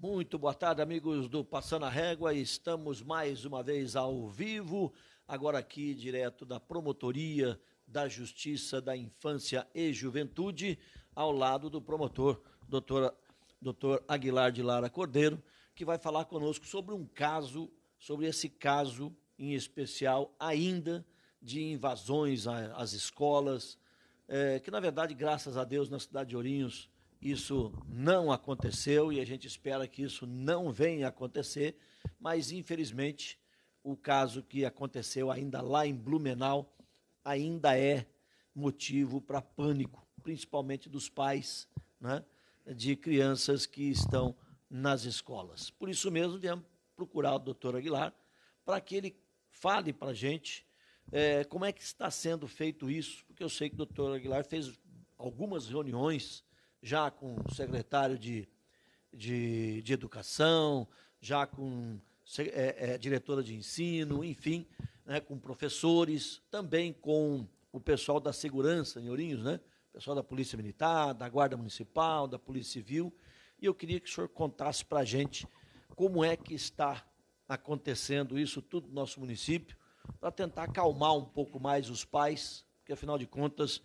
Muito boa tarde, amigos do Passando a Régua. Estamos mais uma vez ao vivo, agora aqui direto da Promotoria da Justiça da Infância e Juventude, ao lado do promotor, doutor Aguilar de Lara Cordeiro, que vai falar conosco sobre esse caso em especial ainda de invasões às escolas, que na verdade, graças a Deus, na cidade de Ourinhos, isso não aconteceu e a gente espera que isso não venha a acontecer, mas infelizmente o caso que aconteceu ainda lá em Blumenau ainda é motivo para pânico, principalmente dos pais, né, de crianças que estão nas escolas. Por isso mesmo, viemos procurar o doutor Aguilar para que ele fale para a gente como é que está sendo feito isso, porque eu sei que o doutor Aguilar fez algumas reuniões já com o secretário de Educação, já com diretora de ensino, enfim, né, com professores, também com o pessoal da segurança em Ourinhos, né, pessoal da Polícia Militar, da Guarda Municipal, da Polícia Civil, e eu queria que o senhor contasse para a gente como é que está acontecendo isso tudo no nosso município, para tentar acalmar um pouco mais os pais, porque afinal de contas,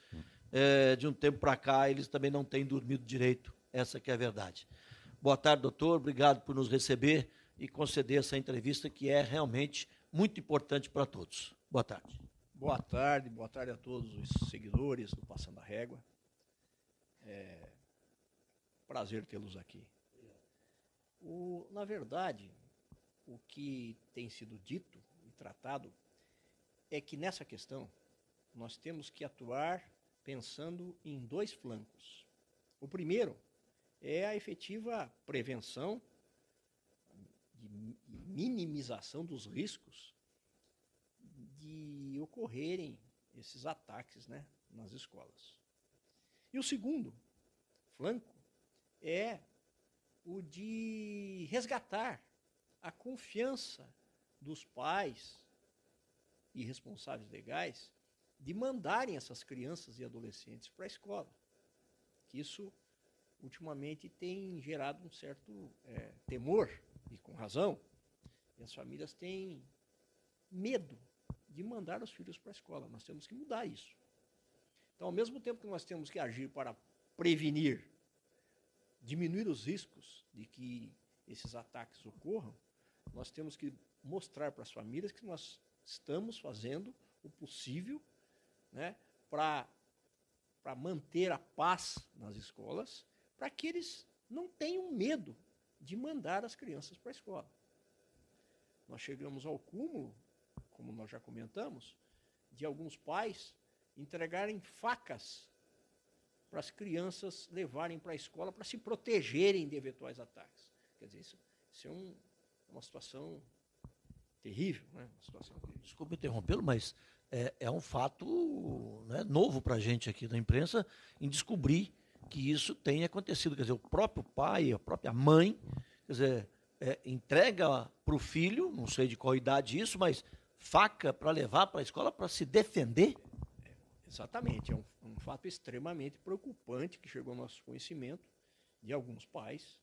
de um tempo para cá, eles também não têm dormido direito, essa que é a verdade. Boa tarde, doutor, obrigado por nos receber e conceder essa entrevista que é realmente muito importante para todos. Boa tarde. Boa tarde a todos os seguidores do Passando a Régua. Prazer tê-los aqui. Na verdade, o que tem sido dito e tratado é que nessa questão nós temos que atuar pensando em dois flancos. O primeiro é a efetiva prevenção e minimização dos riscos de ocorrerem esses ataques, né, nas escolas. E o segundo flanco é o de resgatar a confiança dos pais e responsáveis legais de mandarem essas crianças e adolescentes para a escola. Que isso, ultimamente, tem gerado um certo temor, e com razão, e as famílias têm medo de mandar os filhos para a escola. Nós temos que mudar isso. Então, ao mesmo tempo que nós temos que agir para prevenir, diminuir os riscos de que esses ataques ocorram, nós temos que mostrar para as famílias que nós estamos fazendo o possível, né, para manter a paz nas escolas, para que eles não tenham medo de mandar as crianças para a escola. Nós chegamos ao cúmulo, como nós já comentamos, de alguns pais entregarem facas para as crianças levarem para a escola para se protegerem de eventuais ataques. Quer dizer, isso é uma situação terrível, né? Uma situação terrível. Desculpe interrompê-lo, mas é um fato, né, novo para a gente aqui da imprensa em descobrir que isso tem acontecido. Quer dizer, o próprio pai, a própria mãe, quer dizer, entrega para o filho, não sei de qual idade isso, mas faca para levar para a escola para se defender. Exatamente, é um fato extremamente preocupante que chegou ao nosso conhecimento de alguns pais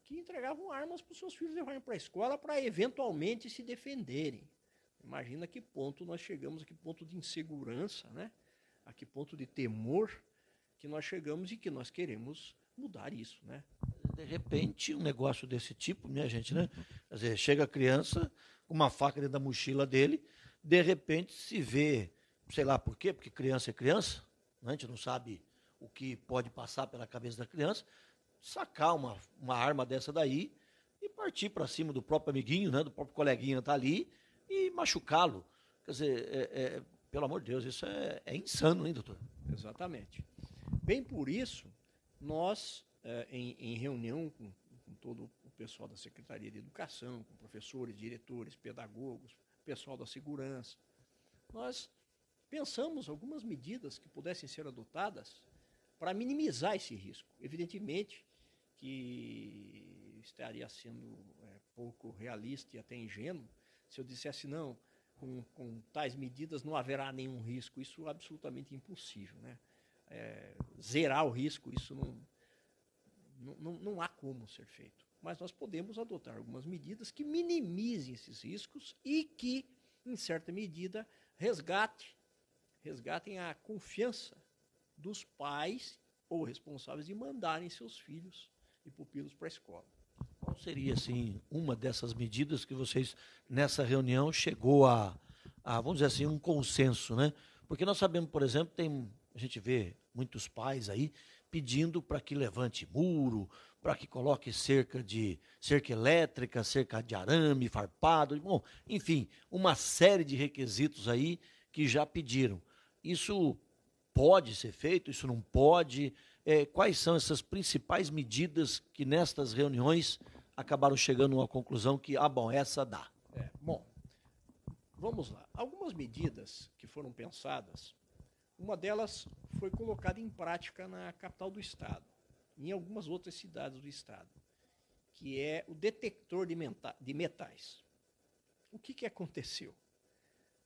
que entregavam armas para os seus filhos levarem para a escola para eventualmente se defenderem. Imagina a que ponto nós chegamos, a que ponto de insegurança, né? A que ponto de temor que nós chegamos e que nós queremos mudar isso, né? De repente, um negócio desse tipo, minha gente, né? Quer dizer, chega a criança com uma faca dentro da mochila dele, de repente se vê, sei lá por quê, porque criança é criança, né? A gente não sabe o que pode passar pela cabeça da criança, sacar uma arma dessa daí e partir para cima do próprio amiguinho, né? Do próprio coleguinha que está ali, e machucá-lo. Quer dizer, pelo amor de Deus, isso é insano, hein, doutor? Exatamente. Bem por isso, nós, em reunião com todo o pessoal da Secretaria de Educação, com professores, diretores, pedagogos, pessoal da segurança, nós pensamos algumas medidas que pudessem ser adotadas para minimizar esse risco. Evidentemente que estaria sendo pouco realista e até ingênuo se eu dissesse não, com tais medidas não haverá nenhum risco. Isso é absolutamente impossível, né? Zerar o risco, isso não há como ser feito. mas nós podemos adotar algumas medidas que minimizem esses riscos e que, em certa medida, resgatem a confiança dos pais ou responsáveis de mandarem seus filhos e pupilos para a escola. Qual seria, assim, uma dessas medidas que vocês, nessa reunião, chegou vamos dizer assim, um consenso, né? Porque nós sabemos, por exemplo, a gente vê muitos pais aí pedindo para que levante muro, para que coloque cerca elétrica, cerca de arame, farpado, bom, enfim, uma série de requisitos aí que já pediram. Isso pode ser feito, isso não pode? Quais são essas principais medidas que nestas reuniões acabaram chegando a uma conclusão que, bom, essa dá? Bom, vamos lá. Algumas medidas que foram pensadas, uma delas foi colocada em prática na capital do estado, em algumas outras cidades do estado, que é o detector de metais. O que aconteceu?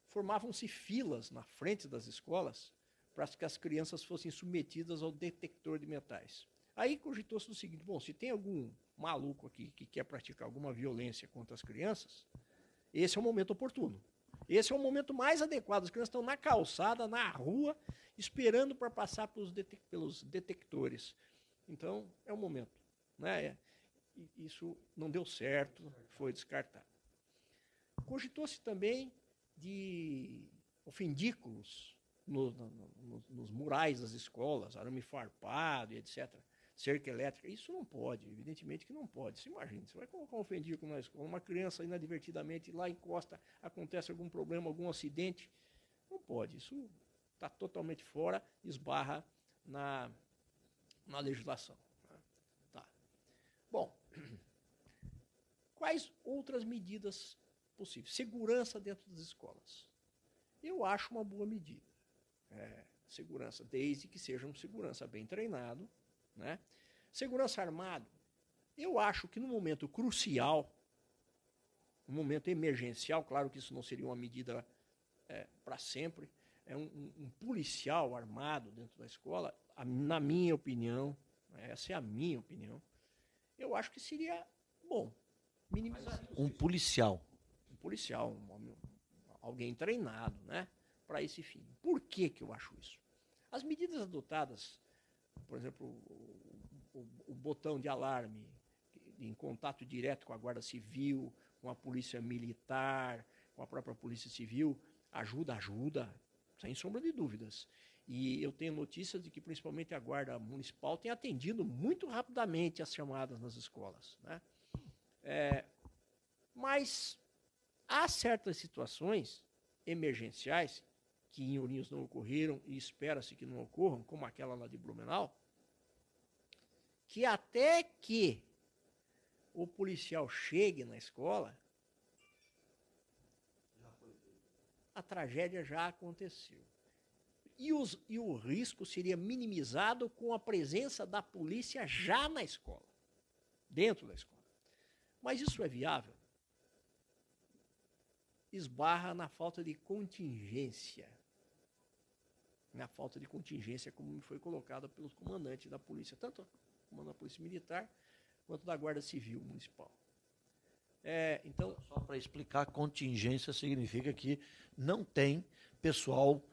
Formavam-se filas na frente das escolas para que as crianças fossem submetidas ao detector de metais. Aí cogitou-se o seguinte: bom, se tem algum maluco aqui que quer praticar alguma violência contra as crianças, esse é o momento oportuno. Esse é o momento mais adequado. As crianças estão na calçada, na rua, esperando para passar pelos detectores. Então, é o momento. Né? Isso não deu certo, foi descartado. Cogitou-se também de ofendículos nos murais das escolas, arame farpado e etc. Cerca elétrica. Isso não pode, evidentemente que não pode. Você imagina, você vai colocar um ofendículo na escola, uma criança inadvertidamente lá encosta, acontece algum problema, algum acidente. Não pode, isso está totalmente fora, esbarra na legislação. Tá. Bom, quais outras medidas possíveis? Segurança dentro das escolas. Eu acho uma boa medida. Segurança, desde que seja um segurança bem treinado. Né? Segurança armado, eu acho que no momento crucial, no momento emergencial, claro que isso não seria uma medida para sempre, um policial armado dentro da escola, na minha opinião, essa é a minha opinião, eu acho que seria bom minimizar isso. Um policial, alguém treinado, né, para esse fim. Por que eu acho isso? As medidas adotadas, por exemplo, o botão de alarme em contato direto com a Guarda Civil, com a Polícia Militar, com a própria Polícia Civil, ajuda, sem sombra de dúvidas. E eu tenho notícias de que principalmente a Guarda Municipal tem atendido muito rapidamente as chamadas nas escolas. Né? Mas há certas situações emergenciais que em Ourinhos não ocorreram e espera-se que não ocorram, como aquela lá de Blumenau, que até que o policial chegue na escola, a tragédia já aconteceu. E o risco seria minimizado com a presença da polícia já na escola, dentro da escola. Mas isso é viável? Esbarra na falta de contingência. Na falta de contingência, como foi colocada pelos comandantes da polícia, tanto o comando da Polícia Militar quanto da Guarda Civil Municipal. Então, só para explicar, contingência significa que não tem pessoal,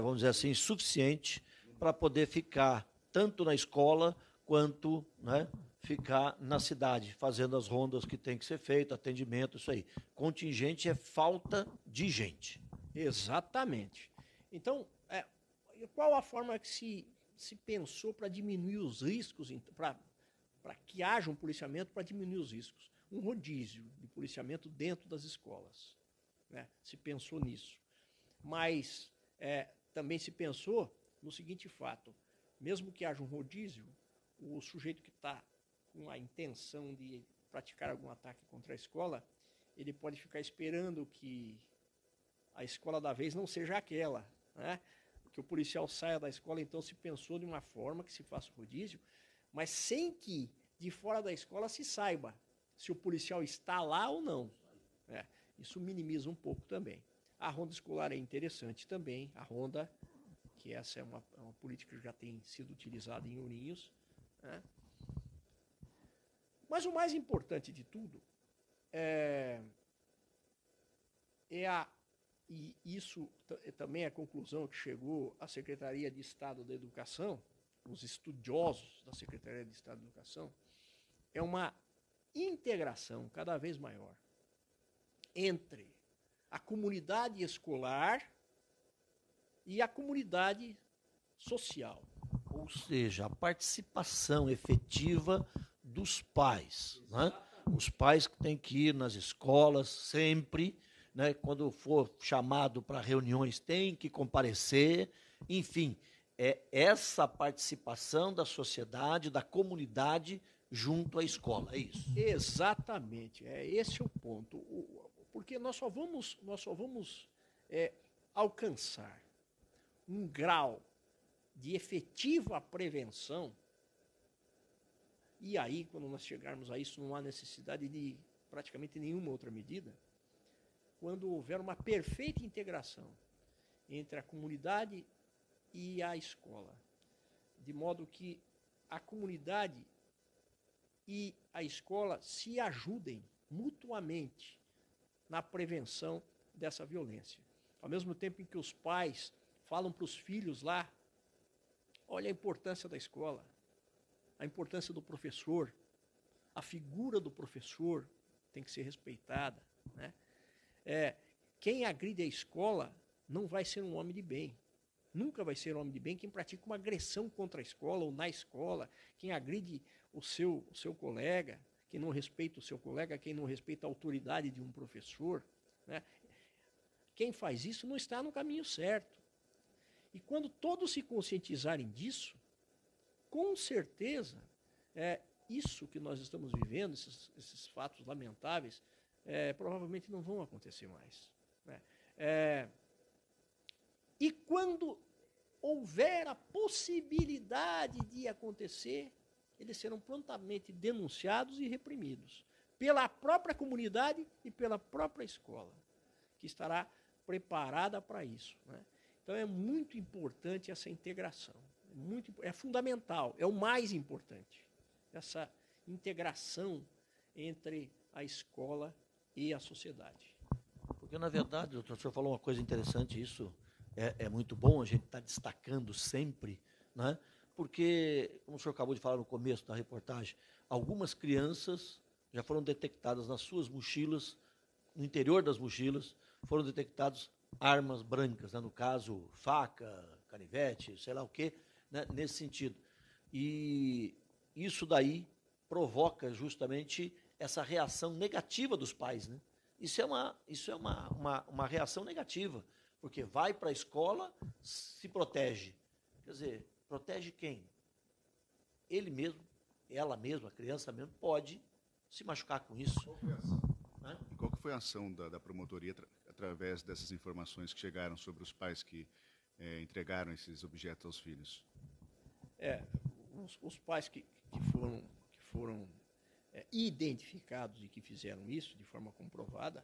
vamos dizer assim, suficiente para poder ficar tanto na escola quanto, né, ficar na cidade, fazendo as rondas que tem que ser feito, atendimento, isso aí. Contingente é falta de gente. Exatamente. Então, qual a forma que se pensou para diminuir os riscos, para que haja um policiamento para diminuir os riscos? Um rodízio de policiamento dentro das escolas. Né? Se pensou nisso. Mas também se pensou no seguinte fato: mesmo que haja um rodízio, o sujeito que está com a intenção de praticar algum ataque contra a escola, ele pode ficar esperando que a escola da vez não seja aquela, né? Que o policial saia da escola. Então se pensou de uma forma que se faça o rodízio, mas sem que de fora da escola se saiba se o policial está lá ou não. Isso minimiza um pouco também. A ronda escolar é interessante também, a ronda, que essa é uma política que já tem sido utilizada em Ourinhos. Né? Mas o mais importante de tudo e isso também é a conclusão que chegou a Secretaria de Estado da Educação, os estudiosos da Secretaria de Estado da Educação, é uma integração cada vez maior entre a comunidade escolar e a comunidade social. Ou seja, a participação efetiva dos pais. Né? Os pais que têm que ir nas escolas sempre, né? Quando for chamado para reuniões tem que comparecer, enfim, é essa participação da sociedade, da comunidade junto à escola, é isso? Exatamente, esse é o ponto. Porque nós só vamos alcançar um grau de efetiva prevenção, e aí, quando nós chegarmos a isso, não há necessidade de praticamente nenhuma outra medida, quando houver uma perfeita integração entre a comunidade e a escola, de modo que a comunidade e a escola se ajudem mutuamente na prevenção dessa violência. Ao mesmo tempo em que os pais falam para os filhos lá, olha a importância da escola, a importância do professor, a figura do professor tem que ser respeitada, né? Quem agride a escola não vai ser um homem de bem. Nunca vai ser um homem de bem quem pratica uma agressão contra a escola ou na escola, quem agride o seu colega, quem não respeita o seu colega, quem não respeita a autoridade de um professor, né? Quem faz isso não está no caminho certo. E quando todos se conscientizarem disso, com certeza, isso que nós estamos vivendo, esses fatos lamentáveis, provavelmente não vão acontecer mais, né? E quando houver a possibilidade de acontecer, eles serão prontamente denunciados e reprimidos pela própria comunidade e pela própria escola, que estará preparada para isso, né? Então é muito importante essa integração, é fundamental, é o mais importante, essa integração entre a escola e a sociedade. Porque, na verdade, doutor, o senhor falou uma coisa interessante, isso é muito bom, a gente está destacando sempre, né? Porque, como o senhor acabou de falar no começo da reportagem, algumas crianças já foram detectadas nas suas mochilas, no interior das mochilas, foram detectados armas brancas, né? No caso, faca, canivete, sei lá o quê, né? Nesse sentido. E isso daí provoca justamente essa reação negativa dos pais, né? Isso é uma reação negativa, porque vai para a escola, se protege. Quer dizer, protege quem? Ele mesmo, ela mesma, a criança mesmo, pode se machucar com isso. Qual foi a ação? Né? E qual que foi a ação da promotoria através dessas informações que chegaram sobre os pais que entregaram esses objetos aos filhos? Os pais que foram identificados e que fizeram isso de forma comprovada,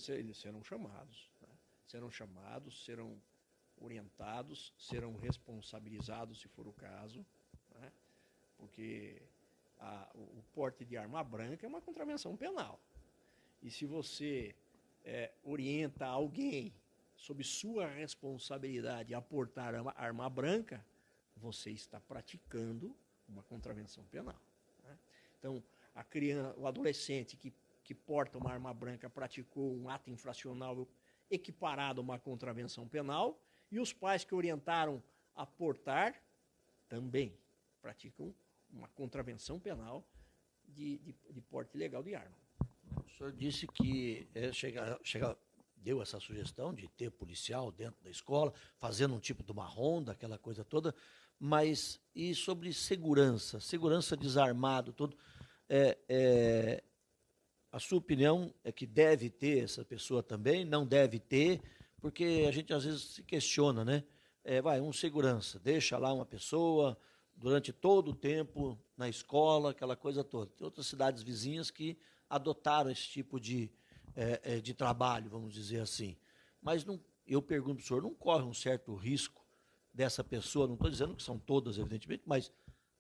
eles serão chamados, né? Serão orientados, serão responsabilizados se for o caso, né? Porque o porte de arma branca é uma contravenção penal. E se você orienta alguém sob sua responsabilidade a portar arma branca, você está praticando uma contravenção penal, né? Então, a criança, o adolescente que porta uma arma branca praticou um ato infracional equiparado a uma contravenção penal, e os pais que orientaram a portar também praticam uma contravenção penal de porte ilegal de arma. O senhor disse que deu essa sugestão de ter policial dentro da escola, fazendo um tipo de uma ronda, aquela coisa toda, mas e sobre segurança desarmado, tudo, a sua opinião é que deve ter essa pessoa também, não deve ter, porque a gente às vezes se questiona, né? Um segurança, deixa lá uma pessoa durante todo o tempo na escola, aquela coisa toda. Tem outras cidades vizinhas que adotaram esse tipo de trabalho, vamos dizer assim. Mas eu pergunto para o senhor, não corre um certo risco dessa pessoa, não estou dizendo que são todas, evidentemente, mas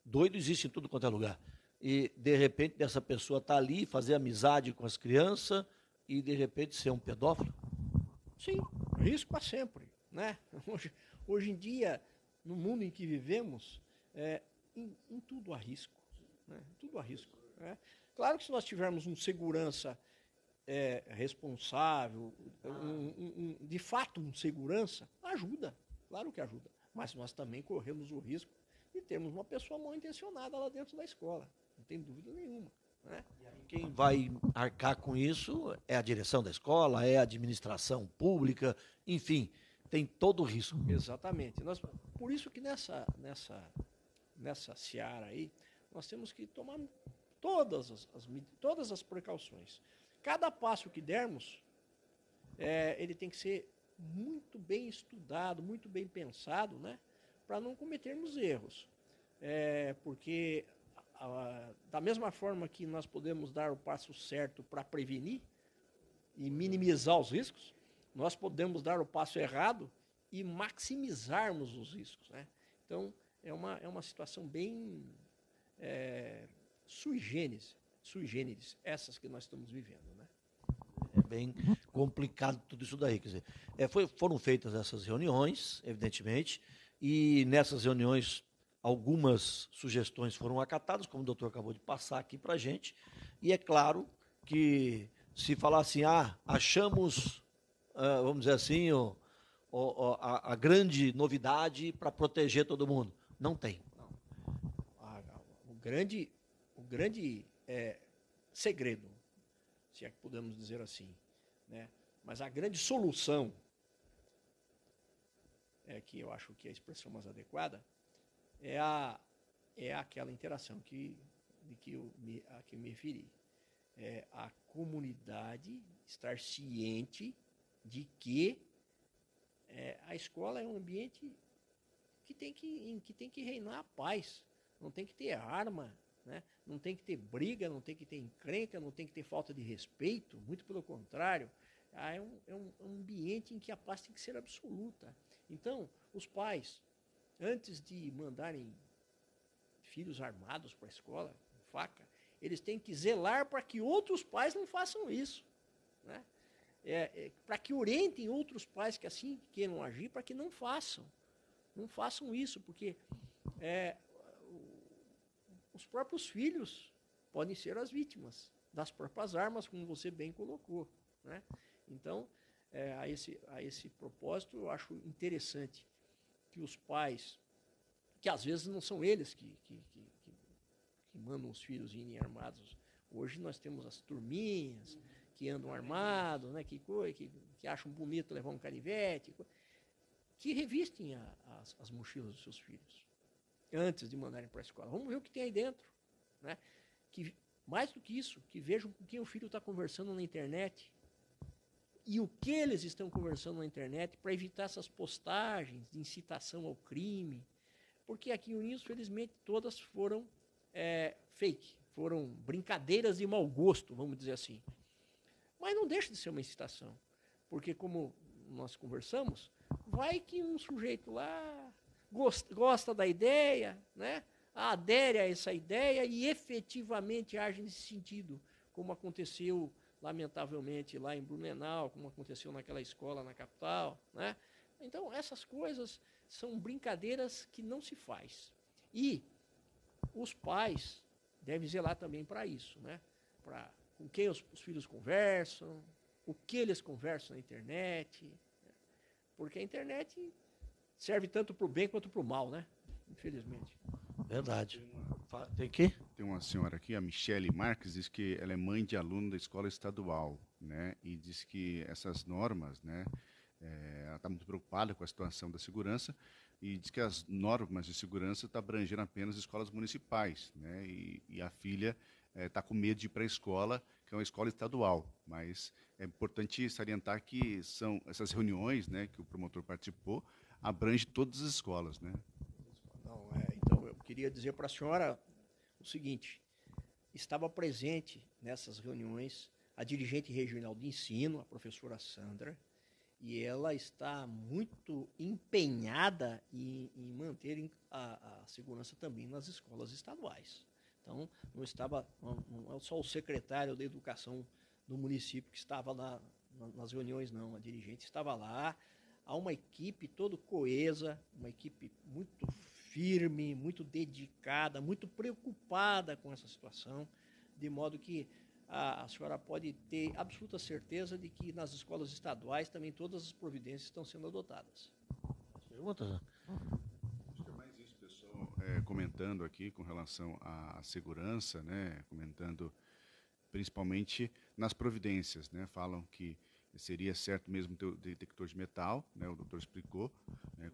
doido existe em tudo quanto é lugar, e de repente dessa pessoa estar ali, fazer amizade com as crianças e de repente ser um pedófilo? Sim, risco há sempre, né? Hoje em dia, no mundo em que vivemos, em tudo há risco, né? Tudo há risco. Né? Claro que se nós tivermos um segurança responsável, de fato um segurança, ajuda, claro que ajuda. Mas nós também corremos o risco de termos uma pessoa mal intencionada lá dentro da escola, não tem dúvida nenhuma. Né? Quem vai arcar com isso é a direção da escola, é a administração pública, enfim, tem todo o risco. Exatamente. Por isso que nessa seara aí, nós temos que tomar todas as precauções. Cada passo que dermos, ele tem que ser muito bem estudado, muito bem pensado, né? Para não cometermos erros. Porque da mesma forma que nós podemos dar o passo certo para prevenir e minimizar os riscos, nós podemos dar o passo errado e maximizarmos os riscos. Né? Então, é uma situação bem sui generis, essas que nós estamos vivendo. Né? É bem complicado tudo isso daí. Quer dizer, foram feitas essas reuniões, evidentemente, e nessas reuniões algumas sugestões foram acatadas, como o doutor acabou de passar aqui para a gente, e é claro que se falar assim, achamos, vamos dizer assim, a grande novidade para proteger todo mundo. Não tem. Não. O grande segredo, se é que podemos dizer assim, né? Mas a grande solução, que eu acho que é a expressão mais adequada, é aquela interação que eu me referi. A comunidade estar ciente de que a escola é um ambiente em que tem que reinar a paz, não tem que ter arma, né? Não tem que ter briga, não tem que ter encrenca, não tem que ter falta de respeito, muito pelo contrário. É um ambiente em que a paz tem que ser absoluta. Então, os pais, antes de mandarem filhos armados para a escola, com faca, eles têm que zelar para que outros pais não façam isso. Né? Para que orientem outros pais que assim queiram agir, para que não façam. Não façam isso, porque os próprios filhos podem ser as vítimas das próprias armas, como você bem colocou. Né? Então, a esse propósito, eu acho interessante que os pais, que às vezes não são eles que mandam os filhos irem armados. Hoje nós temos as turminhas que andam armados, né, que acham bonito levar um canivete, que revistem as mochilas dos seus filhos antes de mandarem para a escola. Vamos ver o que tem aí dentro. Né? Que, mais do que isso, que vejam com quem o filho está conversando na internet e o que eles estão conversando na internet para evitar essas postagens de incitação ao crime. Porque aqui em Ourinhos, felizmente, todas foram fake, foram brincadeiras de mau gosto, vamos dizer assim. Mas não deixa de ser uma incitação, porque como nós conversamos, vai que um sujeito lá gosta da ideia, né? Adere a essa ideia e efetivamente age nesse sentido, como aconteceu, lamentavelmente, lá em Blumenau, como aconteceu naquela escola na capital. Né? Então, essas coisas são brincadeiras que não se faz. E os pais devem zelar também para isso, né? Com quem os filhos conversam, o que eles conversam na internet, né? Porque a internet serve tanto para o bem quanto para o mal, né? Infelizmente. Verdade. Tem que? Tem uma senhora aqui, a Michele Marques, diz que ela é mãe de aluno da escola estadual, né? E diz que essas normas, né? Ela está muito preocupada com a situação da segurança e diz que as normas de segurança estão abrangendo apenas escolas municipais, né? E a filha está com medo de ir para a escola, que é uma escola estadual. Mas é importante salientar que são essas reuniões, né, que o promotor participou, abrange todas as escolas, né? Não, então eu queria dizer para a senhora o seguinte: estava presente nessas reuniões a dirigente regional de ensino, a professora Sandra, e ela está muito empenhada em manter a segurança também nas escolas estaduais. Então, não é só o secretário da Educação do município que estava lá nas reuniões, não. A dirigente estava lá, há uma equipe toda coesa, uma equipe muito firme, muito dedicada, muito preocupada com essa situação, de modo que a senhora pode ter absoluta certeza de que nas escolas estaduais também todas as providências estão sendo adotadas. Pergunta? Acho que é mais isso, pessoal, comentando aqui com relação à segurança, né, comentando principalmente nas providências, né, falam que seria certo mesmo ter o detector de metal, né, o doutor explicou, né,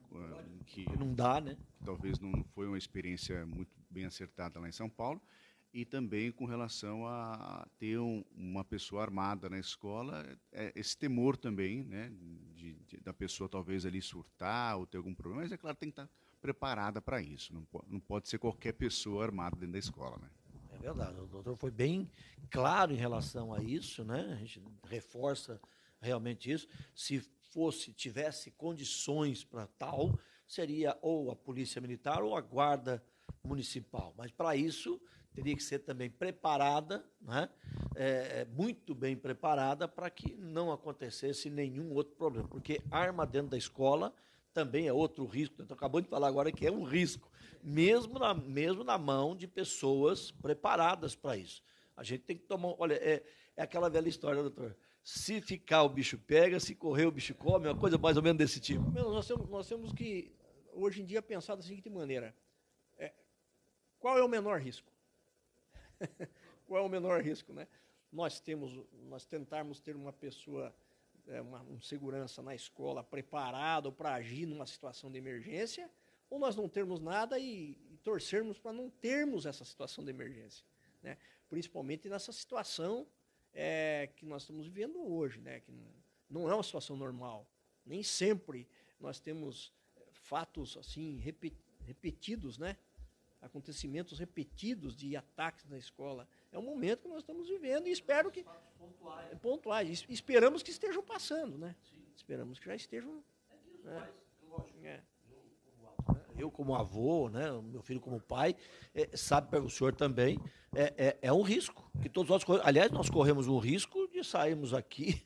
que não dá, né? Talvez não foi uma experiência muito bem acertada lá em São Paulo, e também com relação a ter uma pessoa armada na escola, esse temor também, né, da pessoa talvez ali surtar ou ter algum problema, mas é claro, tem que estar preparada para isso, não pode ser qualquer pessoa armada dentro da escola, né? É verdade, o doutor foi bem claro em relação a isso, né? A gente reforça realmente isso. Se tivesse condições para tal, seria ou a Polícia Militar ou a Guarda Municipal. Mas para isso teria que ser também preparada, né? Muito bem preparada para que não acontecesse nenhum outro problema. Porque arma dentro da escola também é outro risco. Então, acabou de falar agora que é um risco, mesmo na mão de pessoas preparadas para isso. A gente tem que tomar... Olha, é aquela velha história, doutor. Se ficar, o bicho pega, se correr, o bicho come, é uma coisa mais ou menos desse tipo. Nós temos que, hoje em dia, pensar da seguinte maneira. Qual é o menor risco? Qual é o menor risco, né? Nós tentarmos ter uma pessoa, um segurança na escola preparado para agir numa situação de emergência, ou nós não termos nada e torcermos para não termos essa situação de emergência, né? Principalmente nessa situação que nós estamos vivendo hoje, né? Que não é uma situação normal. Nem sempre nós temos fatos assim repetidos, né? Acontecimentos repetidos de ataques na escola. É um momento que nós estamos vivendo e espero que... Pontuais. Esperamos que estejam passando, né? Sim. Esperamos que já estejam... Eu como avô, né, meu filho como pai, sabe para o senhor também, é um risco, que todos nós corremos. Aliás, nós corremos um risco de sairmos aqui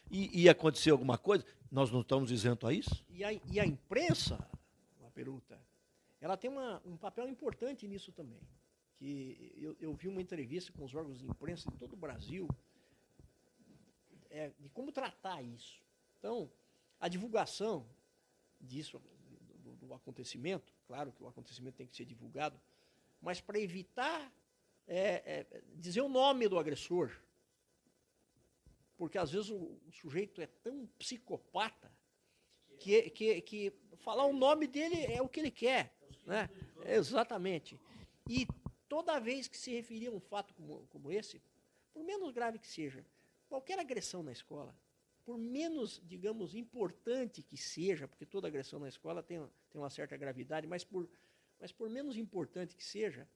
e acontecer alguma coisa. Nós não estamos isentos a isso? E a imprensa, Peruta, ela tem um papel importante nisso também. Que eu vi uma entrevista com os órgãos de imprensa de todo o Brasil de como tratar isso. Então, a divulgação disso, do acontecimento, claro que o acontecimento tem que ser divulgado, mas para evitar dizer o nome do agressor, porque às vezes o sujeito é tão psicopata que falar o nome dele é o que ele quer, né? Exatamente. E toda vez que se referir a um fato como esse, por menos grave que seja, qualquer agressão na escola, por menos, digamos, importante que seja, porque toda agressão na escola tem uma certa gravidade, mas por menos importante que seja,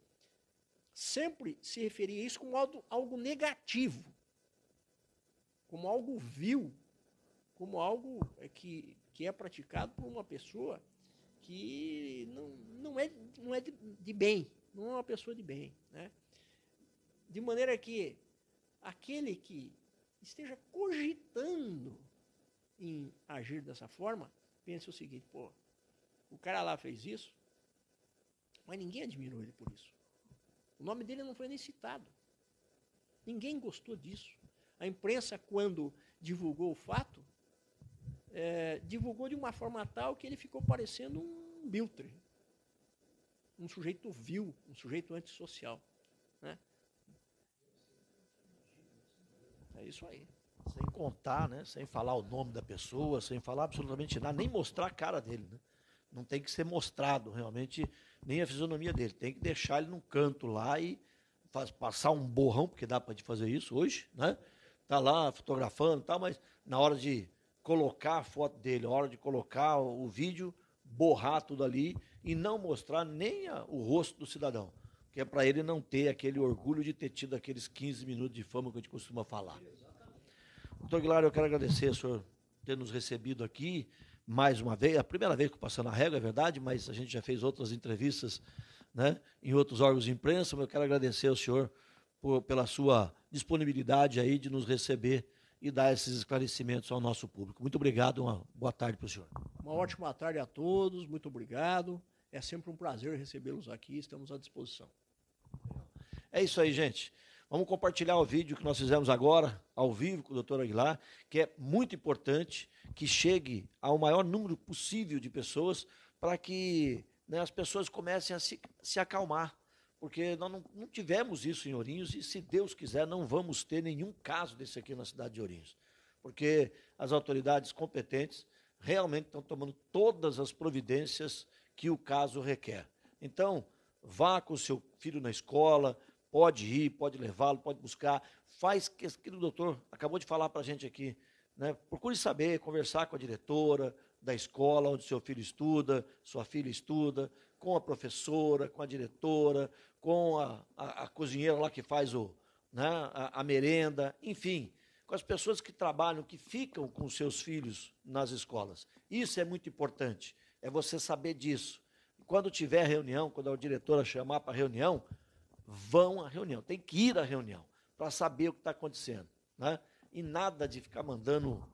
sempre se referir a isso como algo negativo, como algo vil, como algo que é praticado por uma pessoa que não é de bem, não é uma pessoa de bem, né? De maneira que aquele que esteja cogitando em agir dessa forma, pense o seguinte: pô, o cara lá fez isso, mas ninguém admirou ele por isso. O nome dele não foi nem citado. Ninguém gostou disso. A imprensa, quando divulgou o fato, divulgou de uma forma tal que ele ficou parecendo um biltre, um sujeito vil, um sujeito antissocial, né? É isso aí. Sem contar, né? Sem falar o nome da pessoa, sem falar absolutamente nada, nem mostrar a cara dele, né? Não tem que ser mostrado realmente nem a fisionomia dele. Tem que deixar ele num canto lá e passar um borrão, porque dá para gente fazer isso hoje, né? Tá lá fotografando e tal, mas na hora de colocar a foto dele, na hora de colocar o vídeo, borrar tudo ali e não mostrar nem o rosto do cidadão, que é para ele não ter aquele orgulho de ter tido aqueles 15 minutos de fama que a gente costuma falar. Doutor Aguilar, eu quero agradecer o senhor ter nos recebido aqui mais uma vez, a primeira vez que eu Passando a Régua, é verdade, mas a gente já fez outras entrevistas né, em outros órgãos de imprensa, mas eu quero agradecer ao senhor pela sua disponibilidade aí de nos receber e dar esses esclarecimentos ao nosso público. Muito obrigado, uma boa tarde para o senhor. Uma ótima tarde a todos, muito obrigado. É sempre um prazer recebê-los aqui, estamos à disposição. É isso aí, gente. Vamos compartilhar o vídeo que nós fizemos agora, ao vivo, com o doutor Aguilar, que é muito importante que chegue ao maior número possível de pessoas para que, né, as pessoas comecem a se acalmar, porque nós não tivemos isso em Ourinhos e, se Deus quiser, não vamos ter nenhum caso desse aqui na cidade de Ourinhos, porque as autoridades competentes realmente estão tomando todas as providências que o caso requer. Então, vá com o seu filho na escola, pode ir, pode levá-lo, pode buscar, faz que o doutor acabou de falar para a gente aqui, né? Procure saber, conversar com a diretora da escola onde seu filho estuda, sua filha estuda, com a professora, com a diretora, com a cozinheira lá que faz né, a merenda, enfim, com as pessoas que trabalham, que ficam com seus filhos nas escolas. Isso é muito importante, é você saber disso. Quando tiver reunião, quando a diretora chamar para reunião, vão à reunião, tem que ir à reunião para saber o que está acontecendo, né? E nada de ficar mandando,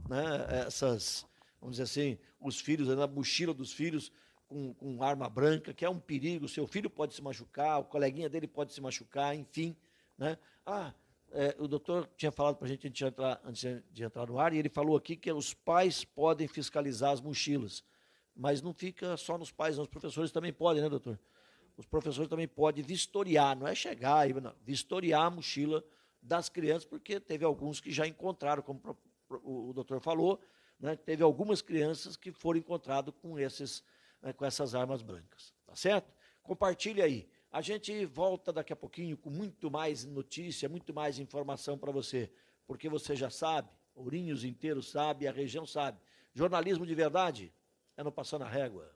né, vamos dizer assim, os filhos, na mochila dos filhos com arma branca, que é um perigo, seu filho pode se machucar, o coleguinha dele pode se machucar, enfim, né? O doutor tinha falado para a gente antes de entrar no ar, e ele falou aqui que os pais podem fiscalizar as mochilas, mas não fica só nos pais, não, os professores também podem, né, doutor? Os professores também podem vistoriar, não é chegar, não, vistoriar a mochila das crianças, porque teve alguns que já encontraram, como o doutor falou, né, teve algumas crianças que foram encontradas com essas armas brancas, tá certo? Compartilhe aí. A gente volta daqui a pouquinho com muito mais notícia, muito mais informação para você, porque você já sabe, Ourinhos inteiro sabe, a região sabe. Jornalismo de verdade é no Passando a Régua.